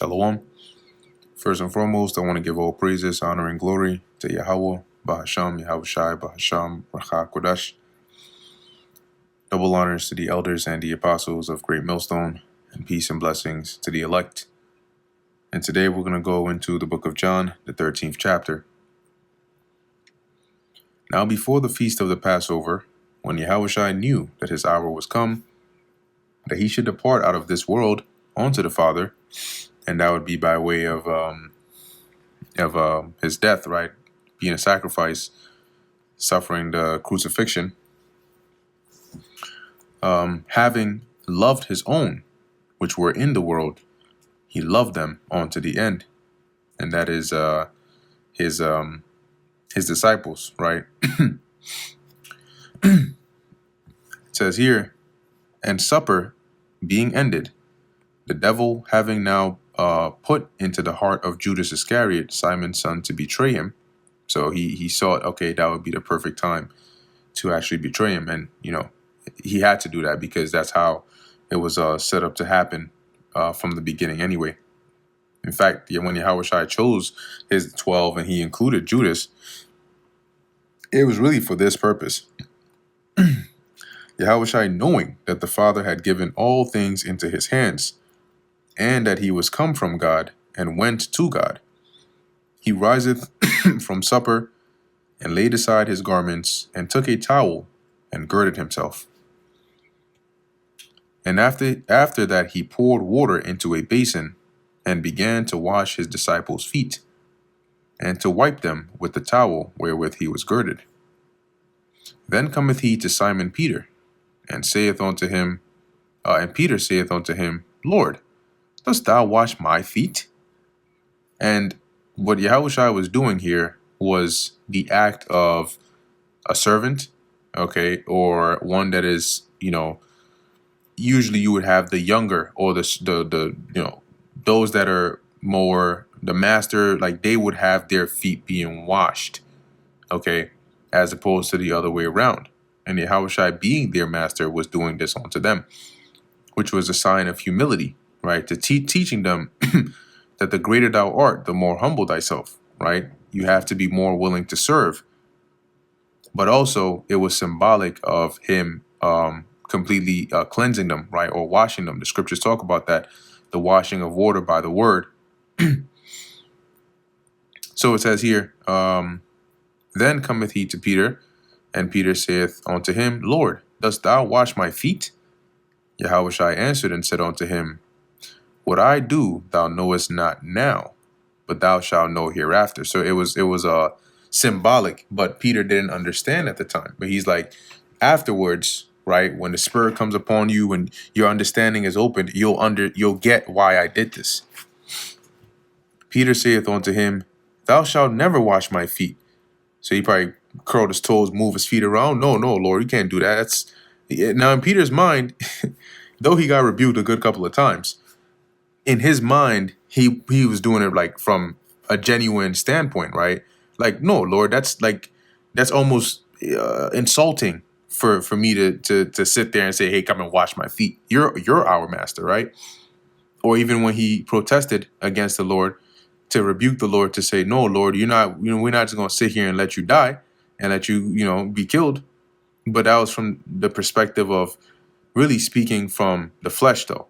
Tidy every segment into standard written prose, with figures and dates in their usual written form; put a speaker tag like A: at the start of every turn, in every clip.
A: Shalom. First and foremost, I want to give all praises, honor, and glory to Yahweh, Bahasham, Yahushai, Bahasham, Racha Kodash. Double honors to the elders and the apostles of Great Millstone, and peace and blessings to the elect. And today we're going to go into the book of John, the 13th chapter. Now before the feast of the Passover, when Yahushai knew that his hour was come, that he should depart out of this world unto the Father, and that would be by way of his death, right? Being a sacrifice, suffering the crucifixion, having loved his own, which were in the world, he loved them on to the end, and that is his disciples, right? It says here, and supper being ended, the devil having now put into the heart of Judas Iscariot, Simon's son, to betray him. So he saw it, okay, that would be the perfect time to actually betray him. And, he had to do that because that's how it was set up to happen from the beginning anyway. In fact, when Yahushua chose his 12 and he included Judas, it was really for this purpose. Yahushua, knowing that the Father had given all things into his hands, and that he was come from God and went to God, he riseth from supper and laid aside his garments and took a towel and girded himself. And after that he poured water into a basin and began to wash his disciples' feet and to wipe them with the towel wherewith he was girded. Then cometh he to Simon Peter and saith unto him, and Peter saith unto him, Lord, dost thou wash my feet? And what Yahushua was doing here was the act of a servant, okay, or one that is, usually you would have the younger or the those that are more the master, like they would have their feet being washed, okay, as opposed to the other way around. And Yahushua, being their master, was doing this unto them, which was a sign of humility, right? To teaching them that the greater thou art, the more humble thyself, right? You have to be more willing to serve. But also, it was symbolic of him completely cleansing them, right? Or washing them. The scriptures talk about that, the washing of water by the word. So it says here, then cometh he to Peter, and Peter saith unto him, Lord, dost thou wash my feet? Yahushua answered and said unto him, what I do thou knowest not now, but thou shalt know hereafter. So it was symbolic, but Peter didn't understand at the time. But he's like, afterwards, right, when the Spirit comes upon you and your understanding is opened, you'll get why I did this. Peter saith unto him, thou shalt never wash my feet. So he probably curled his toes, move his feet around. No, Lord, you can't do that. Now in Peter's mind, though he got rebuked a good couple of times, in his mind, he was doing it like from a genuine standpoint, right? Like, no, Lord, that's almost insulting for me to sit there and say, hey, come and wash my feet. You're our master, right? Or even when he protested against the Lord, to rebuke the Lord, to say, no, Lord, you're not, we're not just going to sit here and let you die and let you, be killed. But that was from the perspective of really speaking from the flesh, though.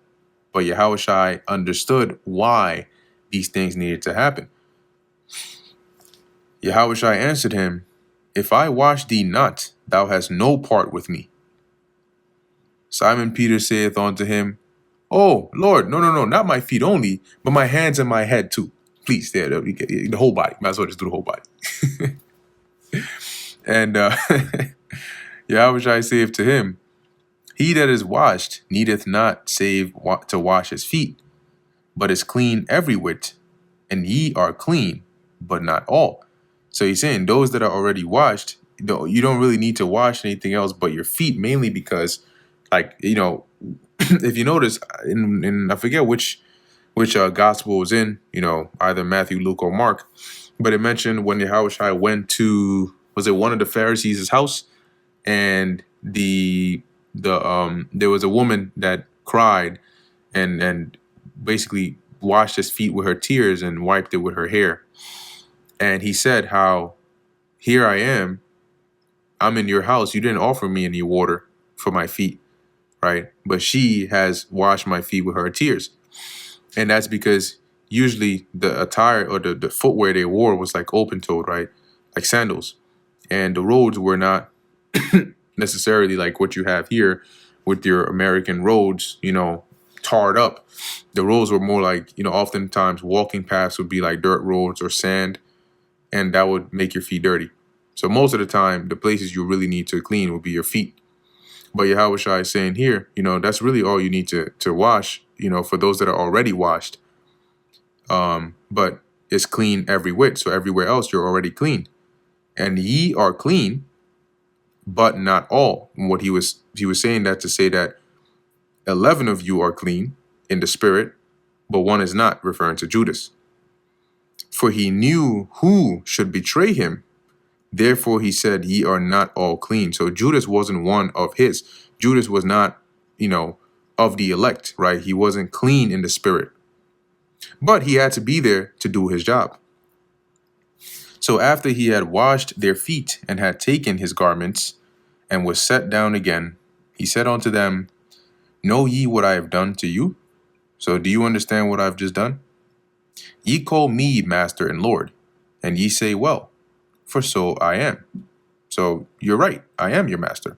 A: But Yahushua understood why these things needed to happen. Yahushua answered him, if I wash thee not, thou hast no part with me. Simon Peter saith unto him, oh, Lord, no, not my feet only, but my hands and my head too. Please, the whole body. Might as well just do the whole body. And Yahushua saith to him, he that is washed needeth not save to wash his feet, but is clean every whit, and ye are clean, but not all. So he's saying those that are already washed, you don't really need to wash anything else but your feet, mainly because, if you notice, in I forget which gospel was in, either Matthew, Luke, or Mark, but it mentioned when Yahushua went to, was it one of the Pharisees' house, and there was a woman that cried and basically washed his feet with her tears and wiped it with her hair. And he said how, here I am, I'm in your house. You didn't offer me any water for my feet, right? But she has washed my feet with her tears. And that's because usually the attire or the footwear they wore was like open-toed, right? Like sandals. And the roads were not necessarily like what you have here with your American roads, tarred up. The roads were more like, oftentimes walking paths would be like dirt roads or sand, and that would make your feet dirty. So most of the time, the places you really need to clean would be your feet. But Yahushua is saying here, that's really all you need to wash, for those that are already washed. But it's clean every whit. So everywhere else, you're already clean. And ye are clean, but not all. And what he was saying that to say that 11 of you are clean in the spirit, but one is not, referring to Judas. For he knew who should betray him. Therefore he said, ye are not all clean. So Judas wasn't one of his. Judas was not, of the elect, right? He wasn't clean in the spirit. But he had to be there to do his job. So after he had washed their feet and had taken his garments and was set down again, he said unto them, know ye what I have done to you? So do you understand what I've just done? Ye call me Master and Lord, and ye say, well, for so I am. So you're right, I am your master.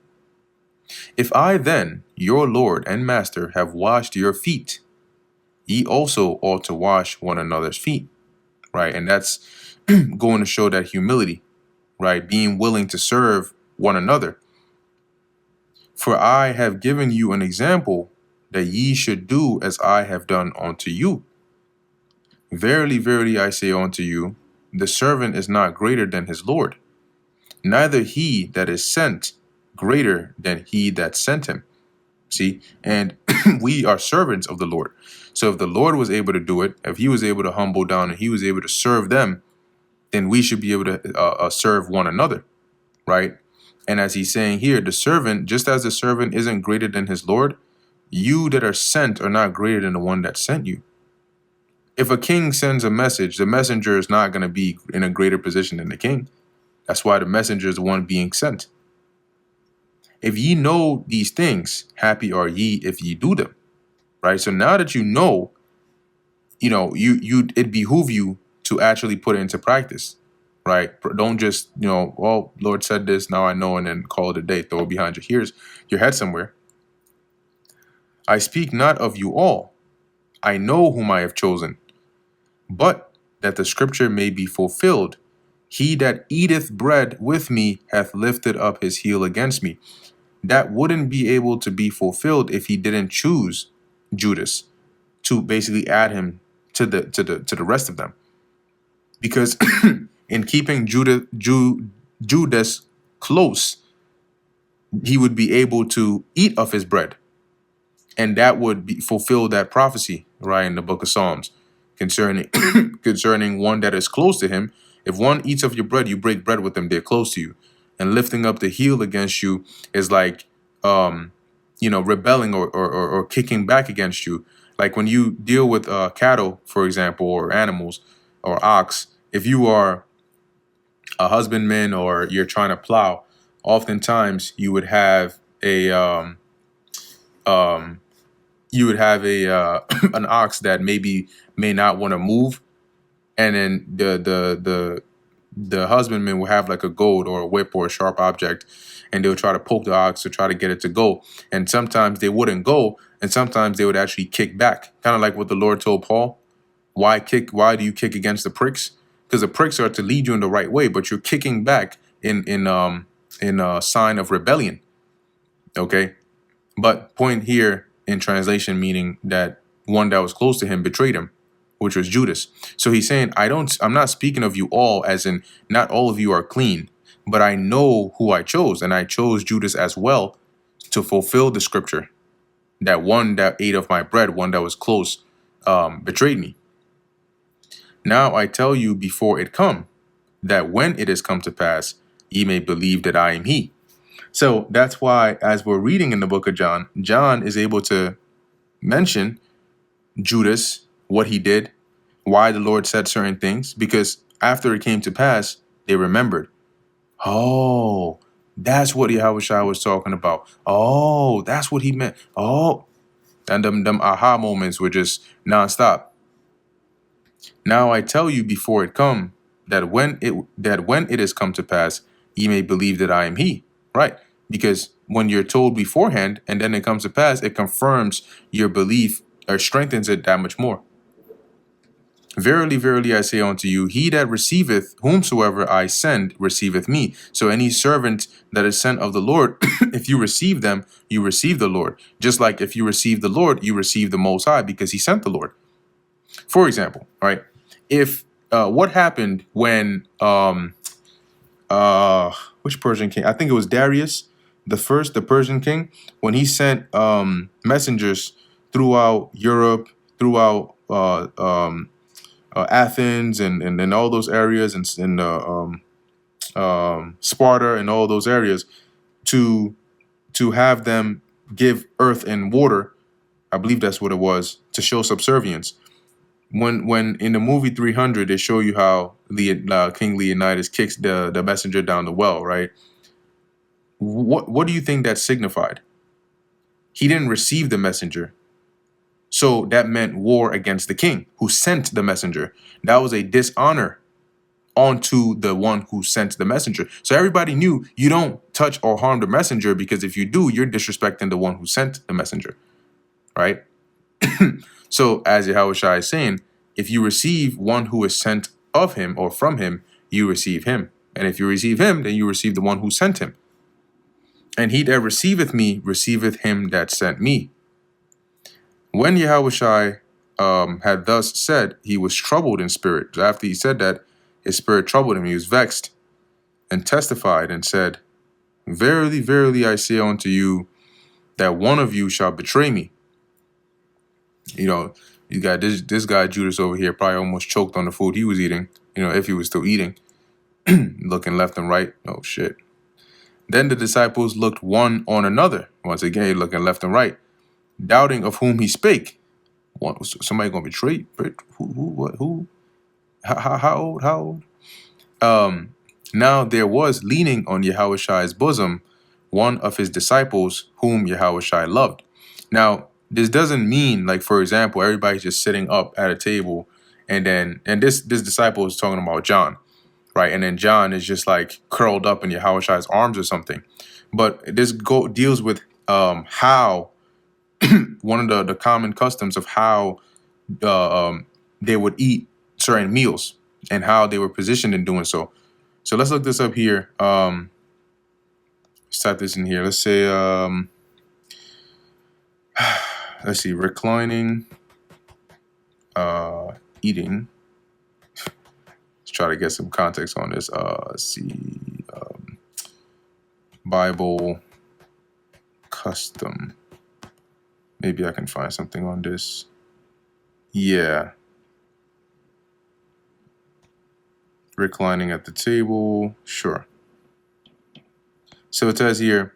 A: If I then, your Lord and Master, have washed your feet, ye also ought to wash one another's feet, right? And that's going to show that humility, right? Being willing to serve one another. For I have given you an example that ye should do as I have done unto you. Verily, verily, I say unto you, the servant is not greater than his Lord, neither he that is sent greater than he that sent him. See, and we are servants of the Lord. So if the Lord was able to do it, if he was able to humble down and he was able to serve them, then we should be able to serve one another, right? And as he's saying here, the servant, just as the servant isn't greater than his Lord, you that are sent are not greater than the one that sent you. If a king sends a message, the messenger is not going to be in a greater position than the king. That's why the messenger is the one being sent. If ye know these things, happy are ye if ye do them, right? So now that you know, it behoove you to actually put it into practice, right? Don't just, well, Lord said this, now I know, and then call it a day, throw it behind your head somewhere. I speak not of you all. I know whom I have chosen, but that the scripture may be fulfilled. He that eateth bread with me hath lifted up his heel against me. That wouldn't be able to be fulfilled if he didn't choose Judas to basically add him to the rest of them. Because in keeping Judas close, he would be able to eat of his bread. And that would fulfill that prophecy, right, in the book of Psalms concerning one that is close to him. If one eats of your bread, you break bread with them, they're close to you. And lifting up the heel against you is like, rebelling or kicking back against you. Like when you deal with cattle, for example, or animals or ox, if you are a husbandman or you're trying to plow, oftentimes you would have an ox that may not want to move, and then the husbandman will have like a goad or a whip or a sharp object, and they'll try to poke the ox to try to get it to go. And sometimes they wouldn't go, and sometimes they would actually kick back, kind of like what the Lord told Paul. Why do you kick against the pricks? Because the pricks are to lead you in the right way, but you're kicking back in a sign of rebellion. Okay, but point here in translation meaning that one that was close to him betrayed him, which was Judas. So he's saying, I'm not speaking of you all as in not all of you are clean, but I know who I chose, and I chose Judas as well to fulfill the scripture that one that ate of my bread, one that was close, betrayed me. Now I tell you before it come, that when it is come to pass, ye may believe that I am he. So that's why, as we're reading in the book of John, John is able to mention Judas what he did, why the Lord said certain things, because after it came to pass, they remembered. Oh, that's what Yahushua was talking about. Oh, that's what he meant. Oh, and them aha moments were just nonstop. Now I tell you before it come, that when it is come to pass, ye may believe that I am he. Right? Because when you're told beforehand and then it comes to pass, it confirms your belief or strengthens it that much more. Verily, verily, I say unto you, he that receiveth whomsoever I send receiveth me. So any servant that is sent of the Lord, if you receive them, you receive the Lord. Just like if you receive the Lord, you receive the Most High because he sent the Lord. For example, right? If what happened when which Persian king? I think it was Darius, the Persian king, when he sent messengers throughout Europe, throughout Athens and all those areas, and Sparta and all those areas, to have them give earth and water. I believe that's what it was, to show subservience. When in the movie 300 they show you how King Leonidas kicks the messenger down the well, right? What do you think that signified? He didn't receive the messenger. So that meant war against the king who sent the messenger. That was a dishonor onto the one who sent the messenger. So everybody knew you don't touch or harm the messenger, because if you do, you're disrespecting the one who sent the messenger, right? So as Yahushua is saying, if you receive one who is sent of him or from him, you receive him. And if you receive him, then you receive the one who sent him. And he that receiveth me receiveth him that sent me. When Yahushua had thus said, he was troubled in spirit. After he said that, his spirit troubled him. He was vexed and testified and said, verily, verily, I say unto you, that one of you shall betray me. You know, you got this guy Judas over here probably almost choked on the food he was eating, if he was still eating, looking left and right. Oh, shit. Then the disciples looked one on another, once again, looking left and right, doubting of whom he spake. Somebody going to betray? Who? How old? Now there was leaning on Yahushua's bosom one of his disciples whom Yahushua loved. Now, this doesn't mean, like, for example, everybody's just sitting up at a table and this disciple is talking about John, right? And then John is just like curled up in Yahushua's arms or something. But this deals with how one of the common customs of how they would eat certain meals and how they were positioned in doing so. So let's look this up here. Let's type this in here. Let's say, let's see, reclining, eating. Let's try to get some context on this. Let's see, Bible custom. Maybe I can find something on this. Yeah. Reclining at the table. Sure. So it says here,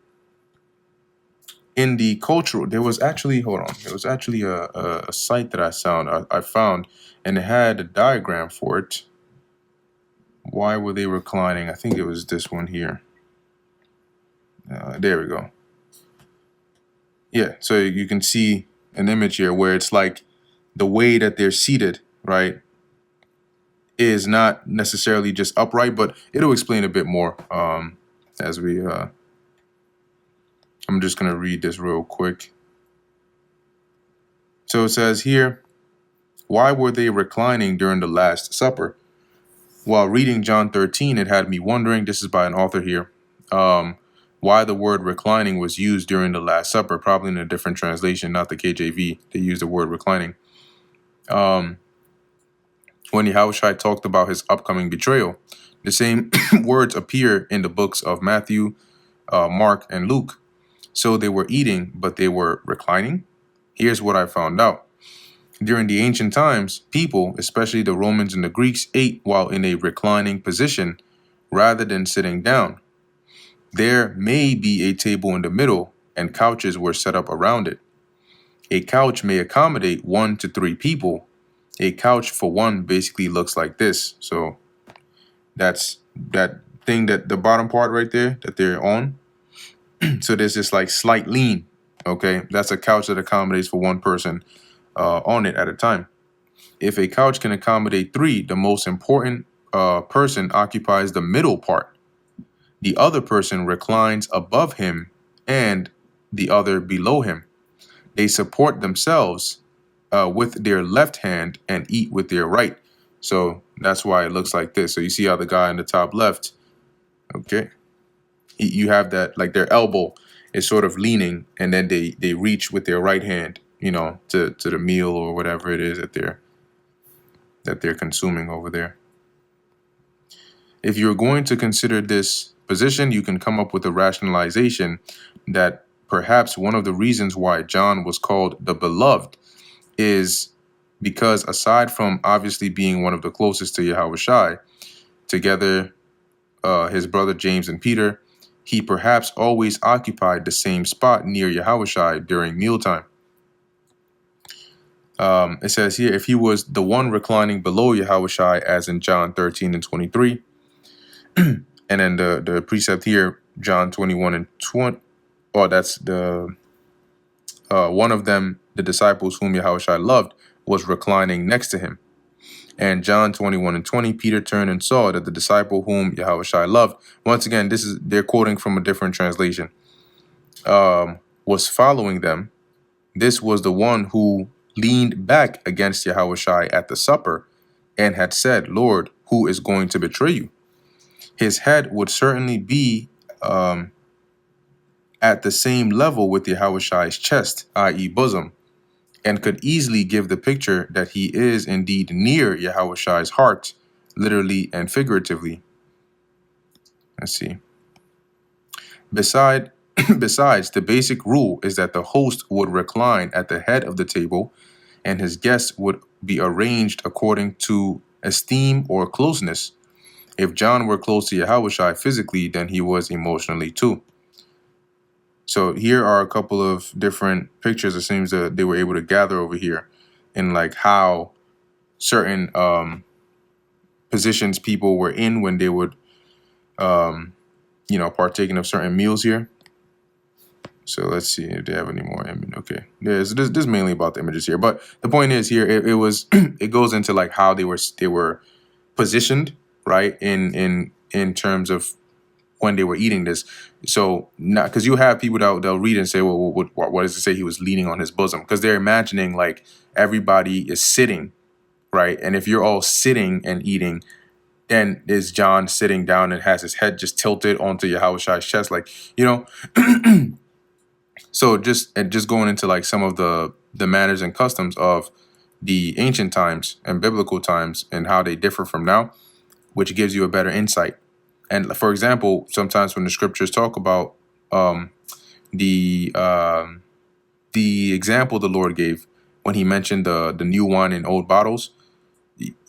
A: in the cultural, there was actually a site that I found, and it had a diagram for it. Why were they reclining? I think it was this one here. There we go. Yeah, so you can see an image here where it's like the way that they're seated, right, is not necessarily just upright, but it'll explain a bit more as we I'm just going to read this real quick. So it says here, why were they reclining during the Last Supper? While reading John 13, it had me wondering, this is by an author here, why the word reclining was used during the Last Supper, probably in a different translation, not the KJV. They used the word reclining. When Yahushua talked about his upcoming betrayal, the same words appear in the books of Matthew, Mark, and Luke. So they were eating, but they were reclining. Here's what I found out. During the ancient times, people, especially the Romans and the Greeks, ate while in a reclining position rather than sitting down. There may be a table in the middle, and couches were set up around it. A couch may accommodate 1 to 3 people. A couch, for one, basically looks like this. So that's that thing, that the bottom part right there that they're on. So there's this like slight lean. Okay, that's a couch that accommodates for one person on it at a time. If a couch can accommodate three, the most important person occupies the middle part. The other person reclines above him and the other below him. They support themselves with their left hand and eat with their right. So that's why it looks like this. So you see how the guy in the top left, okay, you have that, like their elbow is sort of leaning, and then they reach with their right hand, to the meal or whatever it is that they're consuming over there. If you're going to consider this position, you can come up with a rationalization that perhaps one of the reasons why John was called the beloved is because, aside from obviously being one of the closest to Yahushua, together his brother James and Peter, he perhaps always occupied the same spot near Yahushua during mealtime. It says here, if he was the one reclining below Yahushua, as in John 13 and 23, and then the precept here, John 21 and 20, that's the one of them, the disciples whom Yahushua loved, was reclining next to him. And John 21 and 20, Peter turned and saw that the disciple whom Yahushua loved, once again, they're quoting from a different translation, was following them. This was the one who leaned back against Yahushua at the supper and had said, Lord, who is going to betray you? His head would certainly be at the same level with Yahushua's chest, i.e. bosom, and could easily give the picture that he is indeed near Yahushua's heart, literally and figuratively. Let's see. Besides, the basic rule is that the host would recline at the head of the table, and his guests would be arranged according to esteem or closeness. If John were close to Yahushua physically, then he was emotionally too. So here are a couple of different pictures it seems that they were able to gather over here, in like how certain positions people were in when they would partaking of certain meals here. So let's see if they have any more. Okay, this is mainly about the images here, but the point is here it was it goes into like how they were positioned, right, in terms of when they were eating this. So not because you have people that they'll read and say, well, what does it say he was leaning on his bosom? Because they're imagining like everybody is sitting, right? And if you're all sitting and eating, then is John sitting down and has his head just tilted onto Yahushua's chest, like, So just going into like some of the manners and customs of the ancient times and biblical times and how they differ from now, which gives you a better insight. And for example, sometimes when the scriptures talk about the example the Lord gave when he mentioned the new wine in old bottles,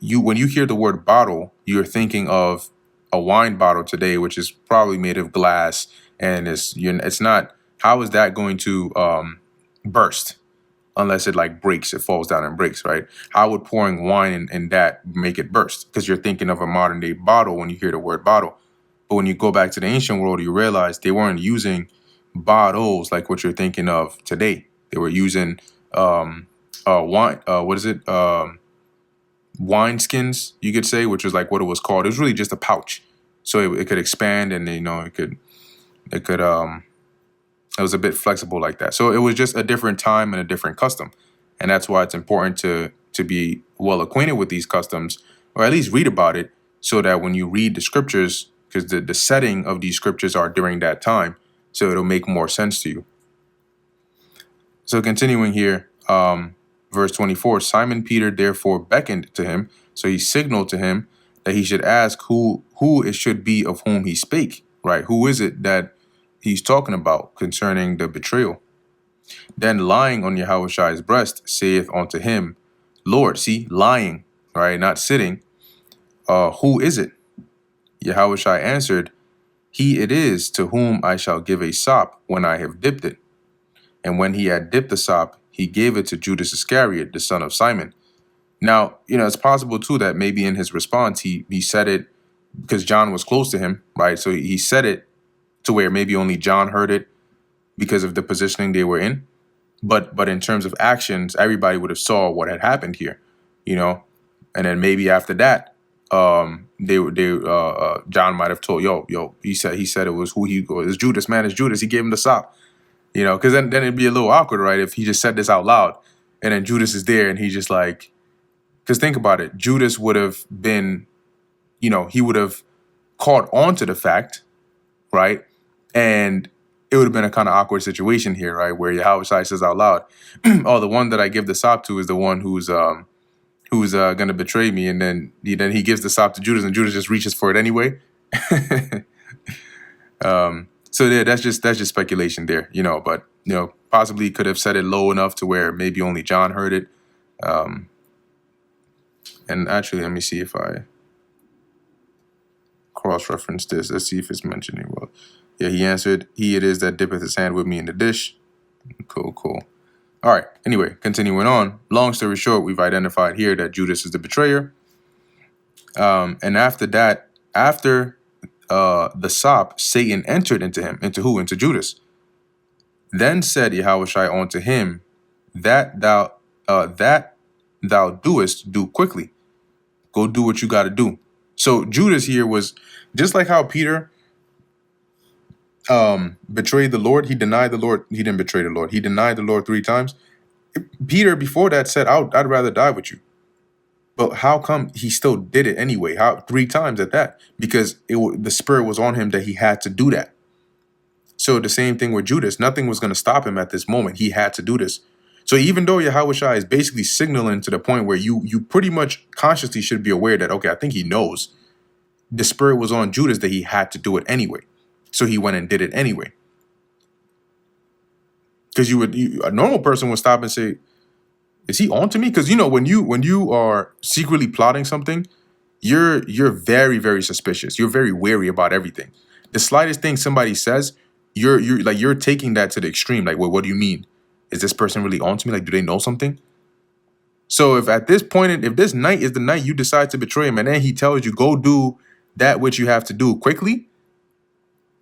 A: when you hear the word bottle, you're thinking of a wine bottle today, which is probably made of glass, and it's not. How is that going to burst unless it like breaks? It falls down and breaks, right? How would pouring wine in that make it burst? Because you're thinking of a modern day bottle when you hear the word bottle. But when you go back to the ancient world, you realize they weren't using bottles like what you're thinking of today. They were using wine. Wine skins, you could say, which was like what it was called. It was really just a pouch, so it could expand, and it was a bit flexible like that. So it was just a different time and a different custom, and that's why it's important to be well acquainted with these customs, or at least read about it, so that when you read the scriptures, because the setting of these scriptures are during that time, so it'll make more sense to you. So continuing here, verse 24, Simon Peter therefore beckoned to him, so he signaled to him that he should ask who it should be of whom he spake, right? Who is it that he's talking about concerning the betrayal? Then lying on Yahushua's breast saith unto him, Lord, see, lying, right, not sitting, who is it? Yahushua answered, he it is to whom I shall give a sop when I have dipped it. And when he had dipped the sop, he gave it to Judas Iscariot, the son of Simon. Now, it's possible too that maybe in his response he said it because John was close to him, right? So he said it to where maybe only John heard it because of the positioning they were in. But in terms of actions, everybody would have saw what had happened here, you know. And then maybe after that, John might have told, yo, he said it was who he was. It's Judas, man, it's Judas. He gave him the sop, because then it'd be a little awkward, right? If he just said this out loud, and then Judas is there, and he just like, because think about it, Judas would have been, he would have caught on to the fact, right? And it would have been a kind of awkward situation here, right? Where Yahushua says out loud, "Oh, the one that I give the sop to is the one who's going to betray me," and then he gives the sop to Judas, and Judas just reaches for it anyway. So yeah, that's just speculation there, But possibly could have said it low enough to where maybe only John heard it. And actually, let me see if I cross-reference this. Let's see if it's mentioning. Well, yeah, he answered, "He it is that dippeth his hand with me in the dish." Cool. All right. Anyway, continuing on. Long story short, we've identified here that Judas is the betrayer. And after that, after the sop, Satan entered into him. Into who? Into Judas. Then said Yahushua unto him, that thou doest, do quickly. Go do what you got to do. So Judas here was just like how Peter betrayed the Lord. He denied the Lord. He didn't betray the Lord. He denied the Lord 3 times. Peter before that said, I'd rather die with you. But how come he still did it anyway? How 3 times at that? Because the spirit was on him that he had to do that. So the same thing with Judas. Nothing was going to stop him at this moment. He had to do this. So even though Yahushua is basically signaling to the point where you pretty much consciously should be aware that, okay, I think he knows, the spirit was on Judas that he had to do it anyway. So he went and did it anyway. Because a normal person would stop and say, is he on to me? Because when you are secretly plotting something, you're very, very suspicious. You're very wary about everything. The slightest thing somebody says, you're taking that to the extreme. Like, well, what do you mean? Is this person really on to me? Like, do they know something? So if at this point, if this night is the night you decide to betray him, and then he tells you go do that which you have to do quickly,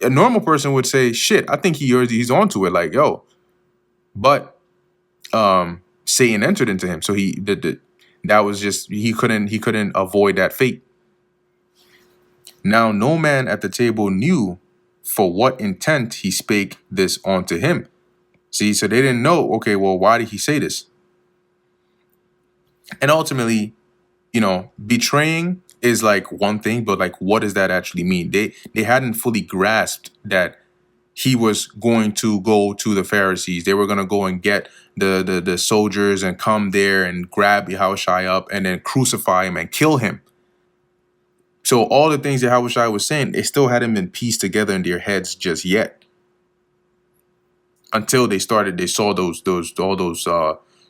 A: a normal person would say, shit, I think he's onto it. Like, yo, but Satan entered into him, so he couldn't avoid that fate. Now no man at the table knew for what intent he spake this unto him. See, so they didn't know, okay, well, why did he say this? And ultimately, betraying is like one thing, but like, what does that actually mean? They hadn't fully grasped that he was going to go to the Pharisees. They were going to go and get the soldiers and come there and grab Yahushua up and then crucify him and kill him. So all the things Yahushua was saying, they still hadn't been pieced together in their heads just yet. Until they saw all those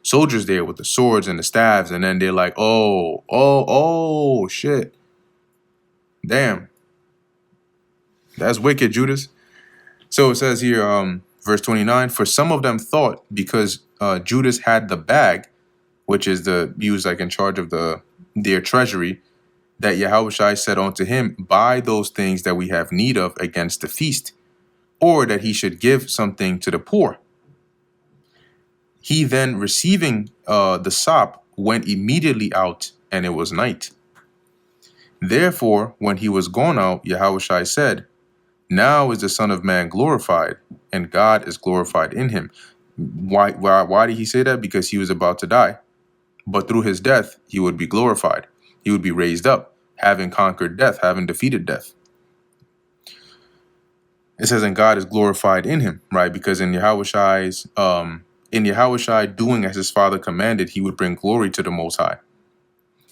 A: soldiers there with the swords and the staves, and then they're like, oh, shit. Damn. That's wicked, Judas. So it says here, verse 29, for some of them thought because Judas had the bag, which is he was like in charge of their treasury, that Yahushua said unto him, buy those things that we have need of against the feast, or that he should give something to the poor. He then, receiving the sop, went immediately out, and it was night. Therefore, when he was gone out, Yahushua said, now is the Son of Man glorified, and God is glorified in him. Why did he say that? Because he was about to die. But through his death, he would be glorified. He would be raised up, having conquered death, having defeated death. It says, and God is glorified in him, right? Because in Yahushua doing as his Father commanded, he would bring glory to the Most High.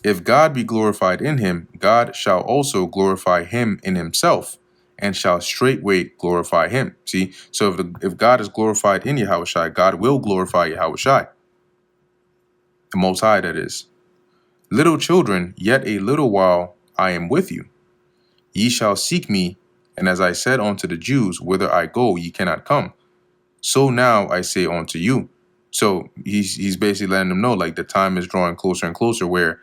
A: If God be glorified in him, God shall also glorify him in himself, and shall straightway glorify him. See, so if God is glorified in Yahushua, God will glorify Yahushua, the Most High, that is. Little children, yet a little while I am with you. Ye shall seek me, and as I said unto the Jews, whither I go, ye cannot come. So now I say unto you. So he's basically letting them know like the time is drawing closer and closer. Where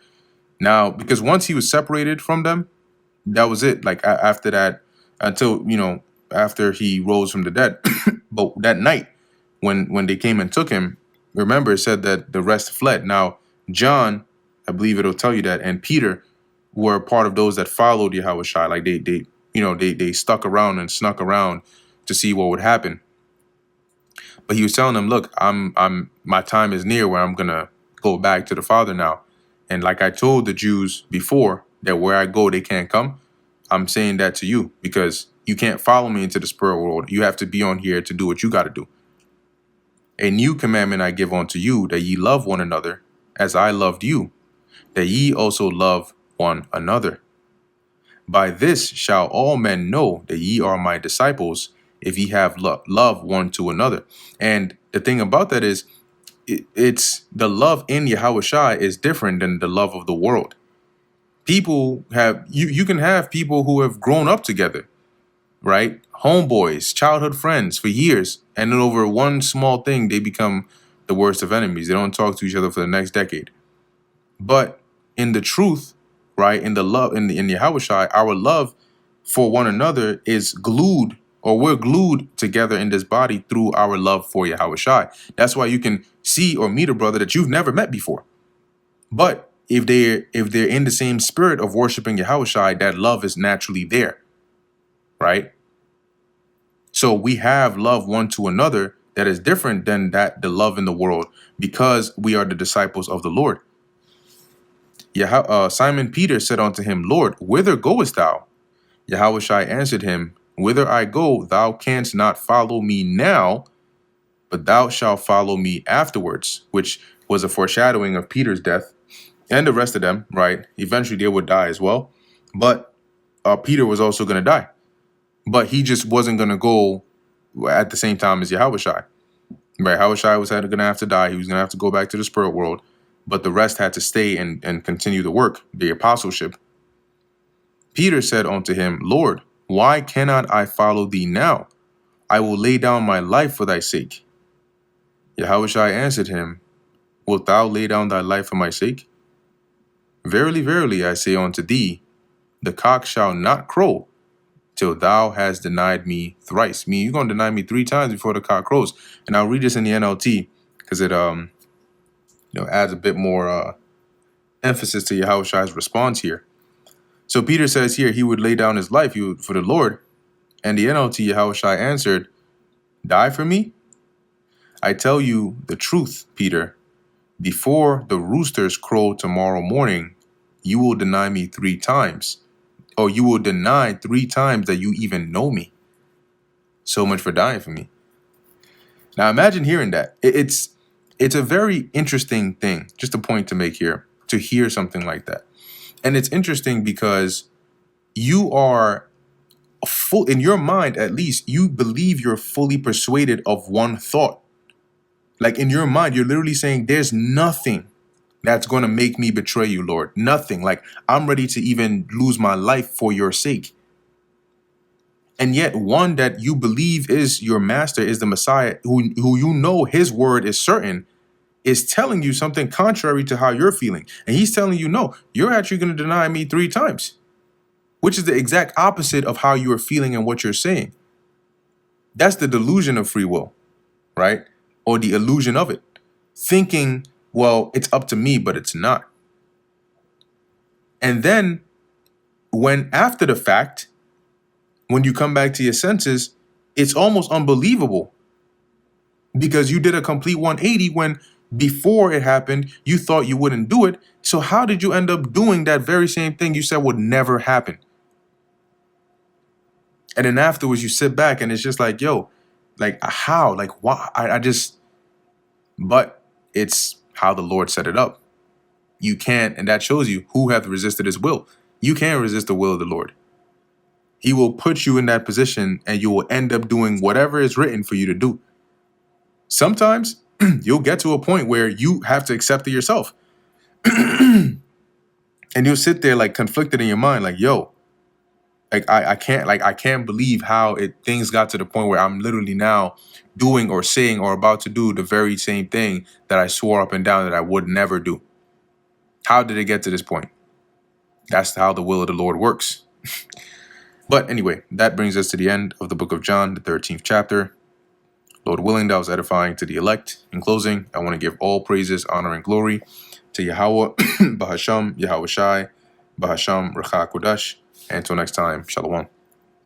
A: now, because once he was separated from them, that was it. Like after that, until after he rose from the dead. But that night, when they came and took him, remember it said that the rest fled. Now John, I believe it'll tell you that, and Peter were part of those that followed Yahushua. Like they stuck around and snuck around to see what would happen. But he was telling them, look, my time is near where I'm gonna go back to the Father now. And like I told the Jews before, that where I go they can't come. I'm saying that to you because you can't follow me into the spirit world. You have to be on here to do what you got to do. A new commandment I give unto you, that ye love one another as I loved you, that ye also love one another. By this shall all men know that ye are my disciples, if ye have love one to another. And the thing about that is, it's the love in Yahushua is different than the love of the world. People have, you can have people who have grown up together, right? Homeboys, childhood friends for years. And then over one small thing, they become the worst of enemies. They don't talk to each other for the next decade. But in the truth, right, in the love, in Yahushua, our love for one another is glued, or we're glued together in this body through our love for Yahushua. That's why you can see or meet a brother that you've never met before. But if they're in the same spirit of worshiping Yahushua, that love is naturally there, right? So we have love one to another that is different than the love in the world, because we are the disciples of the Lord. Simon Peter said unto him, Lord, whither goest thou? Yahushua answered him, Whither I go, thou canst not follow me now, but thou shalt follow me afterwards, which was a foreshadowing of Peter's death and the rest of them, right? Eventually they would die as well. But Peter was also going to die. But he just wasn't going to go at the same time as Yahushua. Right? Yahushua was going to have to die. He was going to have to go back to the spirit world. But the rest had to stay and continue the work, the apostleship. Peter said unto him, Lord, why cannot I follow thee now? I will lay down my life for thy sake. Yahushua answered him, Wilt thou lay down thy life for my sake? Verily, verily, I say unto thee, the cock shall not crow till thou hast denied me thrice. Meaning you're going to deny me 3 times before the cock crows. And I'll read this in the NLT because it adds a bit more emphasis to Yahushua's response here. So Peter says here he would lay down his life for the Lord. And the NLT, Yahushua answered, Die for me? I tell you the truth, Peter. Before the roosters crow tomorrow morning, you will deny me 3 times. Or you will deny 3 times that you even know me. So much for dying for me. Now imagine hearing that. It's a very interesting thing, just a point to make here, to hear something like that. And it's interesting because you are full, in your mind at least, you believe you're fully persuaded of one thought. Like in your mind, you're literally saying there's nothing that's going to make me betray you, Lord. Nothing. Like I'm ready to even lose my life for your sake. And yet one that you believe is your master, is the Messiah, who you know his word is certain, is telling you something contrary to how you're feeling. And he's telling you, no, you're actually going to deny me 3 times, which is the exact opposite of how you are feeling and what you're saying. That's the delusion of free will, right? Or the illusion of it. Thinking, well, it's up to me, but it's not. And then when after the fact, when you come back to your senses, it's almost unbelievable because you did a complete 180 when before it happened, you thought you wouldn't do it. So how did you end up doing that very same thing you said would never happen? And then afterwards you sit back and it's just like, yo, like how? Like why? But it's how the Lord set it up. You can't, and that shows you who hath resisted his will. You can't resist the will of the Lord. He will put you in that position and you will end up doing whatever is written for you to do. Sometimes you'll get to a point where you have to accept it yourself. And you'll sit there like conflicted in your mind, like, yo, I can't believe how things got to the point where I'm literally now doing or saying or about to do the very same thing that I swore up and down that I would never do. How did it get to this point? That's how the will of the Lord works. But anyway, that brings us to the end of the book of John, the 13th chapter. Lord willing, that was edifying to the elect. In closing, I want to give all praises, honor, and glory to Yahweh, Bahasham, Yahweh Shai, Bahasham, Racha Kodash. And until next time, Shalom.